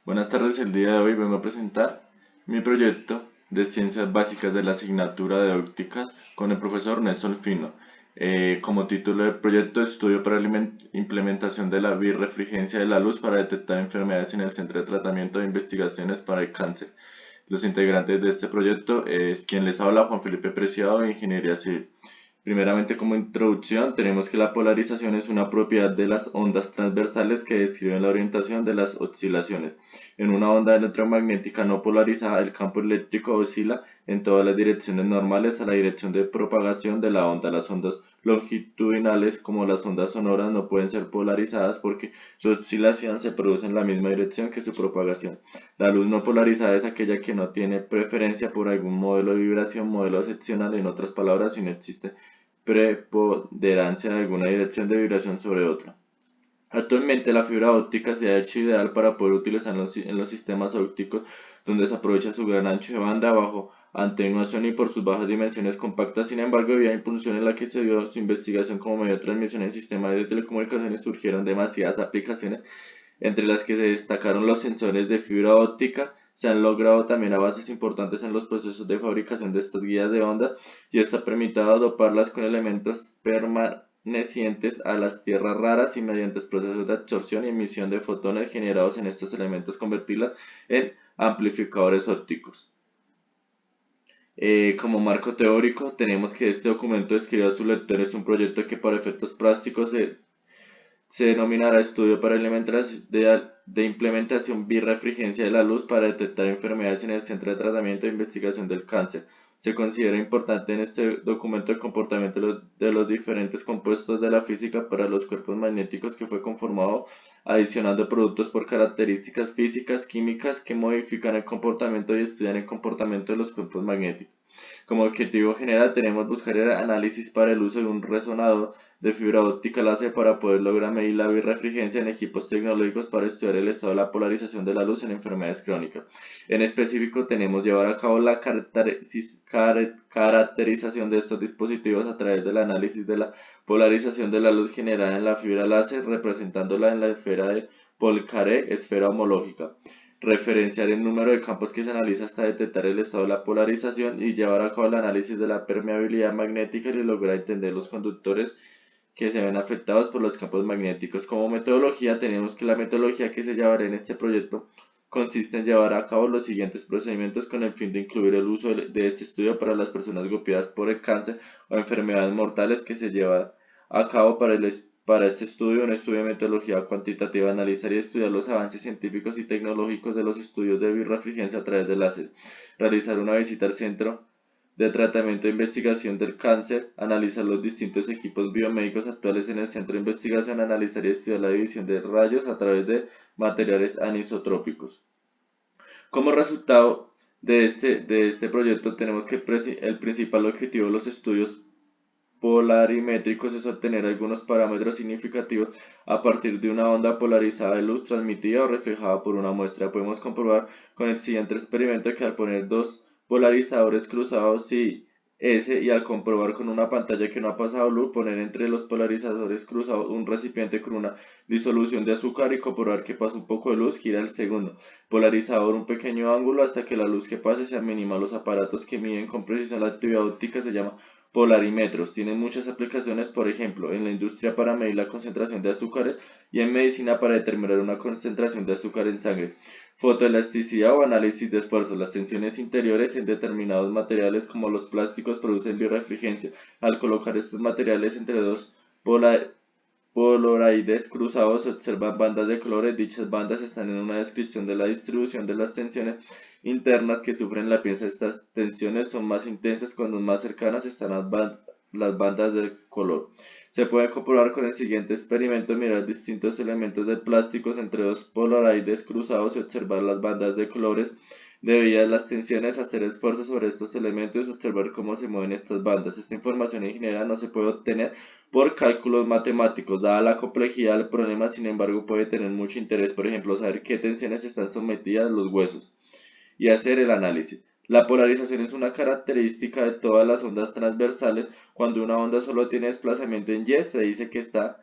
Buenas tardes, el día de hoy vengo a presentar mi proyecto de Ciencias Básicas de la asignatura de Ópticas con el profesor Néstor Fino. Como título del proyecto, estudio para la implementación de la birrefringencia de la luz para detectar enfermedades en el Centro de Tratamiento de Investigaciones para el Cáncer. Los integrantes de este proyecto es quien les habla, Juan Felipe Preciado, de Ingeniería Civil. Primeramente, como introducción, tenemos que la polarización es una propiedad de las ondas transversales que describen la orientación de las oscilaciones. En una onda electromagnética no polarizada, el campo eléctrico oscila en todas las direcciones normales a la dirección de propagación de la onda. Las ondas longitudinales, como las ondas sonoras, no pueden ser polarizadas porque su oscilación se produce en la misma dirección que su propagación. La luz no polarizada es aquella que no tiene preferencia por algún modelo de vibración, modelo excepcional, en otras palabras, si no existe preponderancia de alguna dirección de vibración sobre otra. Actualmente la fibra óptica se ha hecho ideal para poder utilizar en los sistemas ópticos donde se aprovecha su gran ancho de banda, bajo atenuación y por sus bajas dimensiones compactas. Sin embargo, debido a la impulsión en la que se dio su investigación como medio de transmisión en sistemas de telecomunicaciones, surgieron demasiadas aplicaciones, entre las que se destacaron los sensores de fibra óptica. Se han logrado también avances importantes en los procesos de fabricación de estas guías de onda y esto ha permitido doparlas con elementos permanecientes a las tierras raras y mediante procesos de absorción y emisión de fotones generados en estos elementos convertirlas en amplificadores ópticos. Como marco teórico, tenemos que este documento describe a su lector es un proyecto que para efectos prácticos se denominará estudio para de implementación birrefringencia de la luz para detectar enfermedades en el Centro de Tratamiento e Investigación del Cáncer. Se considera importante en este documento el comportamiento de los diferentes compuestos de la física para los cuerpos magnéticos, que fue conformado adicionando productos por características físicas, químicas que modifican el comportamiento y estudian el comportamiento de los cuerpos magnéticos. Como objetivo general tenemos buscar el análisis para el uso de un resonador de fibra óptica láser para poder lograr medir la birrefringencia en equipos tecnológicos para estudiar el estado de la polarización de la luz en enfermedades crónicas. En específico, tenemos llevar a cabo la caracterización de estos dispositivos a través del análisis de la polarización de la luz generada en la fibra láser, representándola en la esfera de Poincaré, esfera homológica. Referenciar el número de campos que se analiza hasta detectar el estado de la polarización y llevar a cabo el análisis de la permeabilidad magnética y lograr entender los conductores que se ven afectados por los campos magnéticos. Como metodología, tenemos que la metodología que se llevará en este proyecto consiste en llevar a cabo los siguientes procedimientos con el fin de incluir el uso de este estudio para las personas golpeadas por el cáncer o enfermedades mortales, que se lleva a cabo para este estudio, un estudio de metodología cuantitativa, analizar y estudiar los avances científicos y tecnológicos de los estudios de birrefringencia a través del láser, realizar una visita al centro de tratamiento de investigación del cáncer, analizar los distintos equipos biomédicos actuales en el centro de investigación, analizar y estudiar la división de rayos a través de materiales anisotrópicos. Como resultado de este proyecto tenemos que el principal objetivo de los estudios polarimétricos es obtener algunos parámetros significativos a partir de una onda polarizada de luz transmitida o reflejada por una muestra. Podemos comprobar con el siguiente experimento que al poner dos polarizadores cruzados y al comprobar con una pantalla que no ha pasado luz, poner entre los polarizadores cruzados un recipiente con una disolución de azúcar y comprobar que pasa un poco de luz, gira el segundo polarizador un pequeño ángulo hasta que la luz que pase sea mínima. Los aparatos que miden con precisión la actividad óptica se llaman polarímetros. Tienen muchas aplicaciones, por ejemplo, en la industria para medir la concentración de azúcares y en medicina para determinar una concentración de azúcar en sangre. Fotoelasticidad o análisis de esfuerzo. Las tensiones interiores en determinados materiales como los plásticos producen birrefringencia. Al colocar estos materiales entre dos poloides cruzados se observan bandas de colores. Dichas bandas están en una descripción de la distribución de las tensiones internas que sufren la pieza. Estas tensiones son más intensas cuando más cercanas están las bandas de color. Se puede comprobar con el siguiente experimento: mirar distintos elementos de plásticos entre dos poloides cruzados y observar las bandas de colores debidas a las tensiones, hacer esfuerzos sobre estos elementos y observar cómo se mueven estas bandas. Esta información en general no se puede obtener por cálculos matemáticos. Dada la complejidad del problema, sin embargo, puede tener mucho interés, por ejemplo, saber qué tensiones están sometidas los huesos y hacer el análisis. La polarización es una característica de todas las ondas transversales. Cuando una onda solo tiene desplazamiento en Y, se dice que está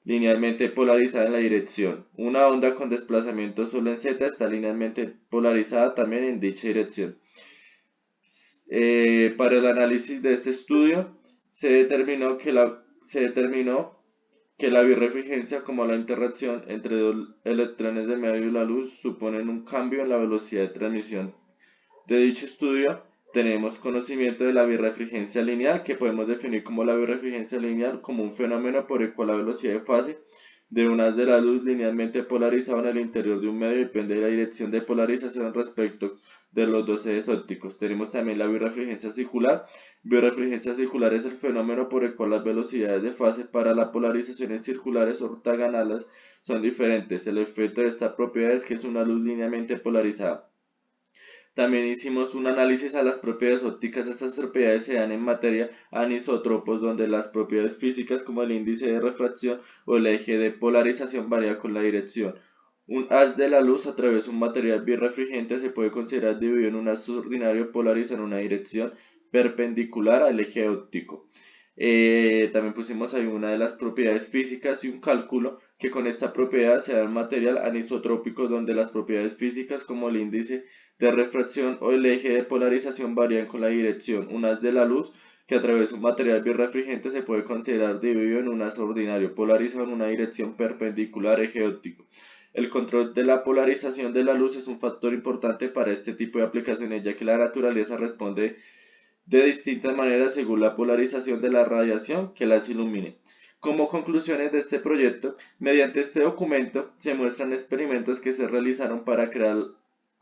linealmente polarizada en la dirección. Una onda con desplazamiento solo en z está linealmente polarizada también en dicha dirección. Para el análisis de este estudio se determinó que la birrefringencia, como la interacción entre dos electrones de medio y la luz, suponen un cambio en la velocidad de transmisión. De dicho estudio tenemos conocimiento de la birrefringencia lineal, que podemos definir como la birrefringencia lineal como un fenómeno por el cual la velocidad de fase de un haz de la luz linealmente polarizado en el interior de un medio depende de la dirección de polarización respecto de los dos ejes ópticos. Tenemos también la birrefringencia circular. Birrefringencia circular es el fenómeno por el cual las velocidades de fase para las polarizaciones circulares ortogonales son diferentes. El efecto de esta propiedad es que es una luz linealmente polarizada. También hicimos un análisis a las propiedades ópticas. Estas propiedades se dan en materia anisótropos, donde las propiedades físicas como el índice de refracción o el eje de polarización varía con la dirección. Un haz de la luz a través de un material birrefringente se puede considerar dividido en un haz ordinario polarizado en una dirección perpendicular al eje óptico. También pusimos ahí una de las propiedades físicas y un cálculo que con esta propiedad se da el material anisotrópico, donde las propiedades físicas como el índice de refracción o el eje de polarización varían con la dirección. Un haz de la luz que a través de un material birrefringente se puede considerar dividido en un haz ordinario polarizado en una dirección perpendicular al eje óptico. El control de la polarización de la luz es un factor importante para este tipo de aplicaciones, ya que la naturaleza responde de distintas maneras según la polarización de la radiación que las ilumine. Como conclusiones de este proyecto, mediante este documento se muestran experimentos que se realizaron para crear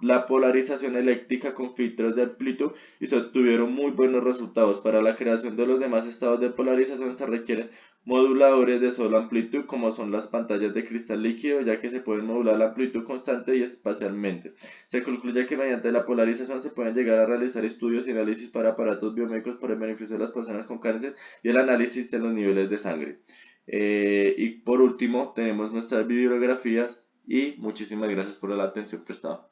la polarización eléctrica con filtros de amplitud y se obtuvieron muy buenos resultados. Para la creación de los demás estados de polarización se requieren moduladores de sola amplitud, como son las pantallas de cristal líquido, ya que se puede modular la amplitud constante y espacialmente. Se concluye que mediante la polarización se pueden llegar a realizar estudios y análisis para aparatos biomédicos para el beneficio de las personas con cáncer y el análisis de los niveles de sangre. Y por último tenemos nuestras bibliografías y muchísimas gracias por la atención prestada.